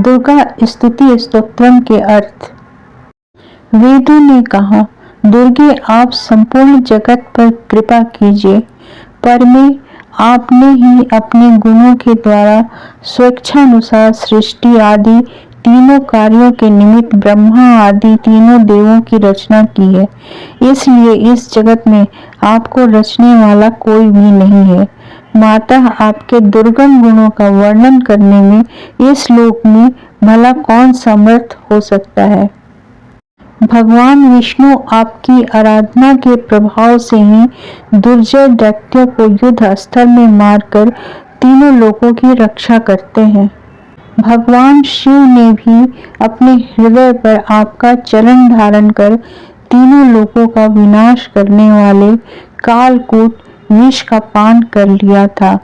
दुर्गा स्तुति स्तोत्रम के अर्थ। वेदों ने कहा, दुर्गे आप संपूर्ण जगत पर कृपा कीजिए। पर में आपने ही अपने गुणों के द्वारा स्वेच्छानुसार सृष्टि आदि तीनों कार्यों के निमित्त ब्रह्मा आदि तीनों देवों की रचना की है। इसलिए इस जगत में आपको रचने वाला कोई भी नहीं है। माता, आपके दुर्गम गुणों का वर्णन करने में इस लोक में भला कौन समर्थ हो सकता है। भगवान विष्णु आपकी आराधना के प्रभाव से ही दुर्जय दैत्यों को युद्ध स्थल में मारकर तीनों लोकों की रक्षा करते हैं। भगवान शिव ने भी अपने हृदय पर आपका चरण धारण कर तीनों लोकों का विनाश करने वाले कालकूट विष का पान कर लिया था।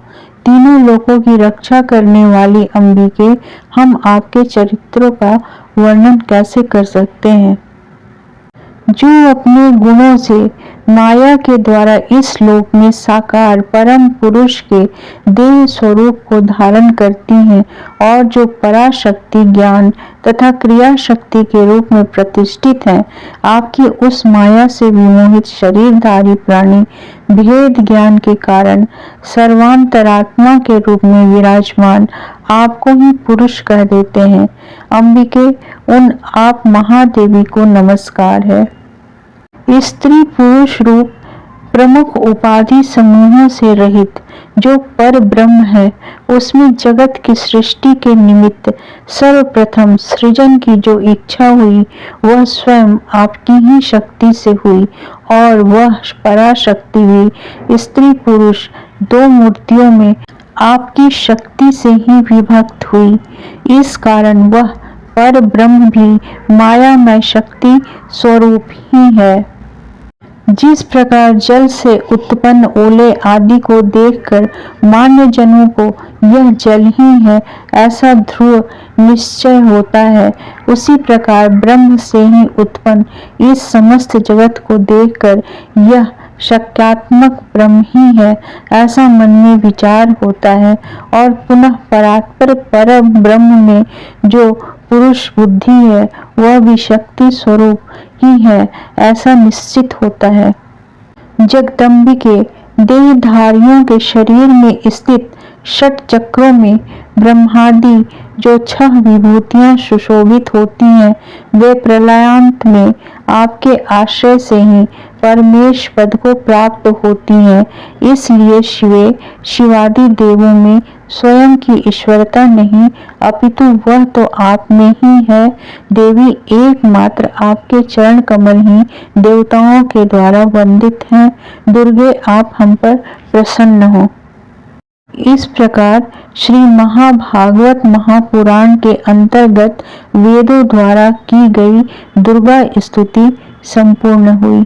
तीनों लोकों की रक्षा करने वाली अंबिके, हम आपके चरित्रों का वर्णन कैसे कर सकते हैं, जो अपने गुणों से माया के द्वारा इस लोक में साकार परम पुरुष के देह स्वरूप को धारण करती हैं और जो पराशक्ति ज्ञान तथा क्रिया शक्ति के रूप में प्रतिष्ठित हैं। आपकी उस माया से विमोहित शरीरधारी प्राणी भेद ज्ञान के कारण सर्वांतरात्मा के रूप में विराजमान आपको ही पुरुष कह देते हैं। अंबिके, उन आप महादेवी को नमस्कार है। स्त्री पुरुष रूप प्रमुख उपाधि समूहों से रहित जो पर ब्रह्म है, उसमें जगत की सृष्टि के निमित्त सर्वप्रथम सृजन की जो इच्छा हुई वह स्वयं आपकी ही शक्ति से हुई और वह पराशक्ति भी स्त्री पुरुष दो मूर्तियों में आपकी शक्ति से ही विभक्त हुई। इस कारण वह पर ब्रह्म भी मायामय शक्ति स्वरूप ही है। जिस प्रकार जल से उत्पन्न ओले आदि को देखकर मान्य जनों को यह जल ही है ऐसा ध्रुव निश्चय होता है, उसी प्रकार ब्रह्म से ही उत्पन्न इस समस्त जगत को देखकर यह शक्यात्मक ब्रह्म ही है ऐसा मन में विचार होता है और पुनः परात्पर पर ब्रह्म में जो पुरुष बुद्धि है वह भी शक्ति स्वरूप ही है ऐसा निश्चित होता है। जगदम्बिके, देहधारियों के शरीर में स्थित षट चक्रों में ब्रह्मादि जो 6 विभूतियां सुशोभित होती हैं, वे प्रलयांत में आपके आश्रय से ही परमेश पद को प्राप्त होती हैं। इसलिए शिवे, शिवादि देवों में स्वयं की ईश्वरता नहीं अपितु वह तो आप में ही है। देवी, एकमात्र आपके चरण कमल ही देवताओं के द्वारा वंदित हैं। दुर्गे, आप हम पर प्रसन्न हो। इस प्रकार श्री महाभागवत महापुराण के अंतर्गत वेदों द्वारा की गई दुर्गा स्तुति संपूर्ण हुई।